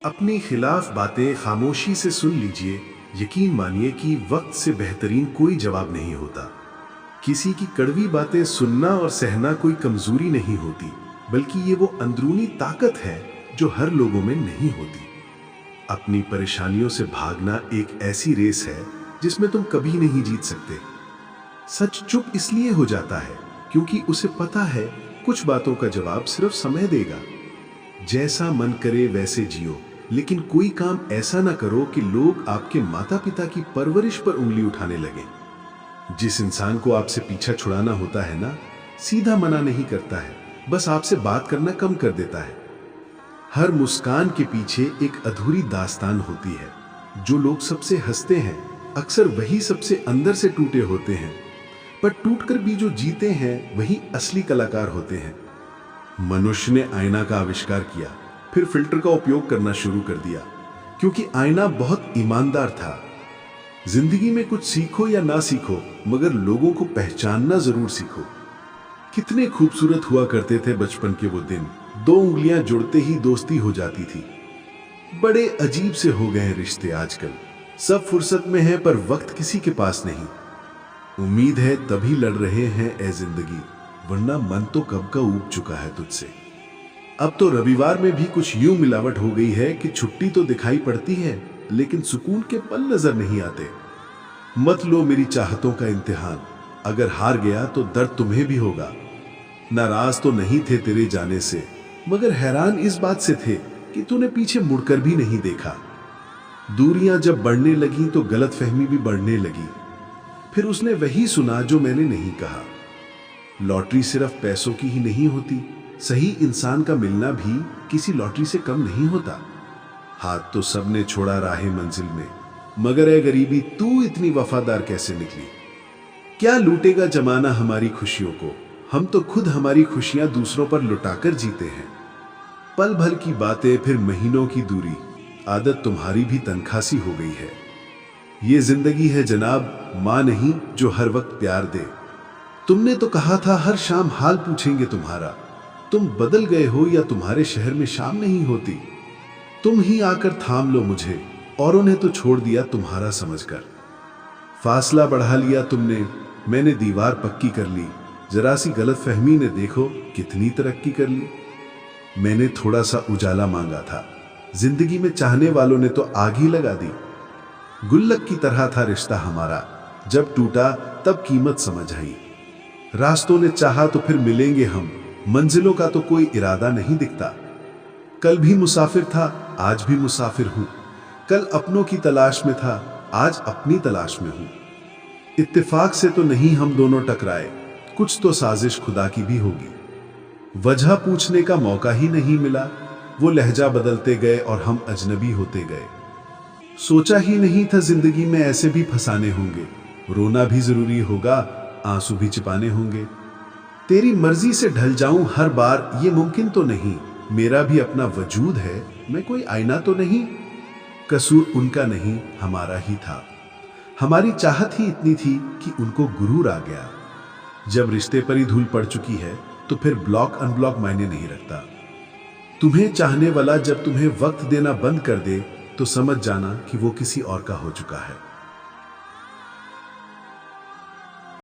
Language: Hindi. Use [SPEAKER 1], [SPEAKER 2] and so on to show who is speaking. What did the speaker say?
[SPEAKER 1] अपनी खिलाफ बातें खामोशी से सुन लीजिए। यकीन मानिए कि वक्त से बेहतरीन कोई जवाब नहीं होता। किसी की कड़वी बातें सुनना और सहना कोई कमजोरी नहीं होती, बल्कि ये वो अंदरूनी ताकत है जो हर लोगों में नहीं होती। अपनी परेशानियों से भागना एक ऐसी रेस है जिसमें तुम कभी नहीं जीत सकते। सच चुप इसलिए हो जाता है क्योंकि उसे पता है कुछ बातों का जवाब सिर्फ समय देगा। जैसा मन करे वैसे जियो, लेकिन कोई काम ऐसा ना करो कि लोग आपके माता पिता की परवरिश पर उंगली उठाने लगे। जिस इंसान को आपसे पीछा छुड़ाना होता है ना, सीधा मना नहीं करता है, बस आपसे बात करना कम कर देता है। हर मुस्कान के पीछे एक अधूरी दास्तान होती है। जो लोग सबसे हंसते हैं अक्सर वही सबसे अंदर से टूटे होते हैं, पर टूटकर भी जो जीते हैं वही असली कलाकार होते हैं। मनुष्य ने आईना का आविष्कार किया, फिर फिल्टर का उपयोग करना शुरू कर दिया, क्योंकि आईना बहुत ईमानदार था। जिंदगी में कुछ सीखो या ना सीखो, मगर लोगों को पहचानना जरूर सीखो। कितने खूबसूरत हुआ करते थे बचपन के वो दिन। 2 उंगलियां जुड़ते ही दोस्ती हो जाती थी। बड़े अजीब से हो गए हैं रिश्ते आजकल। सब फुर्सत में है पर वक्त किसी के पास नहीं। उम्मीद है तभी लड़ रहे हैं ए जिंदगी, वरना मन तो कब का ऊब चुका है तुझसे। अब तो रविवार में भी कुछ यूं मिलावट हो गई है कि छुट्टी तो दिखाई पड़ती है, लेकिन सुकून के पल नजर नहीं आते। मत लो मेरी चाहतों का इम्तिहान, अगर हार गया तो दर्द तुम्हें भी होगा। नाराज तो नहीं थे तेरे जाने से, मगर हैरान इस बात से थे कि तूने पीछे मुड़कर भी नहीं देखा। दूरियां जब बढ़ने लगी तो गलतफहमी भी बढ़ने लगी। फिर उसने वही सुना जो मैंने नहीं कहा। लॉटरी सिर्फ पैसों की ही नहीं होती, सही इंसान का मिलना भी किसी लॉटरी से कम नहीं होता। हाथ तो सबने छोड़ा राहे मंजिल में, मगर ए गरीबी तू इतनी वफादार कैसे निकली। क्या लूटेगा जमाना हमारी खुशियों को, हम तो खुद हमारी खुशियां दूसरों पर लुटाकर जीते हैं। पल भर की बातें फिर महीनों की दूरी, आदत तुम्हारी भी तनखासी हो गई है। ये जिंदगी है जनाब, मां नहीं जो हर वक्त प्यार दे। तुमने तो कहा था हर शाम हाल पूछेंगे तुम्हारा। तुम बदल गए हो या तुम्हारे शहर में शाम नहीं होती। तुम ही आकर थाम लो मुझे, औरों ने तो छोड़ दिया तुम्हारा समझकर। फासला बढ़ा लिया तुमने, मैंने दीवार पक्की कर ली। जरा सी गलतफहमी ने देखो कितनी तरक्की कर ली। मैंने थोड़ा सा उजाला मांगा था, जिंदगी में चाहने वालों ने तो आग ही लगा दी। गुल्लक की तरह था रिश्ता हमारा, जब टूटा तब कीमत समझ आई। रास्तों ने चाहा तो फिर मिलेंगे हम, मंजिलों का तो कोई इरादा नहीं दिखता। कल भी मुसाफिर था, आज भी मुसाफिर हूं। कल अपनों की तलाश में था, आज अपनी तलाश में हूं। इत्तेफाक से तो नहीं हम दोनों टकराए, कुछ तो साजिश खुदा की भी होगी। वजह पूछने का मौका ही नहीं मिला, वो लहजा बदलते गए और हम अजनबी होते गए। सोचा ही नहीं था जिंदगी में ऐसे भी फसाने होंगे। रोना भी जरूरी होगा, आंसू भी छिपाने होंगे। तेरी मर्जी से ढल जाऊं हर बार ये मुमकिन तो नहीं। मेरा भी अपना वजूद है, मैं कोई आईना तो नहीं। कसूर उनका नहीं हमारा ही था। हमारी चाहत ही इतनी थी कि उनको गुरूर आ गया। जब रिश्ते पर ही धूल पड़ चुकी है तो फिर ब्लॉक अनब्लॉक मायने नहीं रखता। तुम्हें चाहने वाला जब तुम्हें वक्त देना बंद कर दे तो समझ जाना कि वो किसी और का हो चुका है।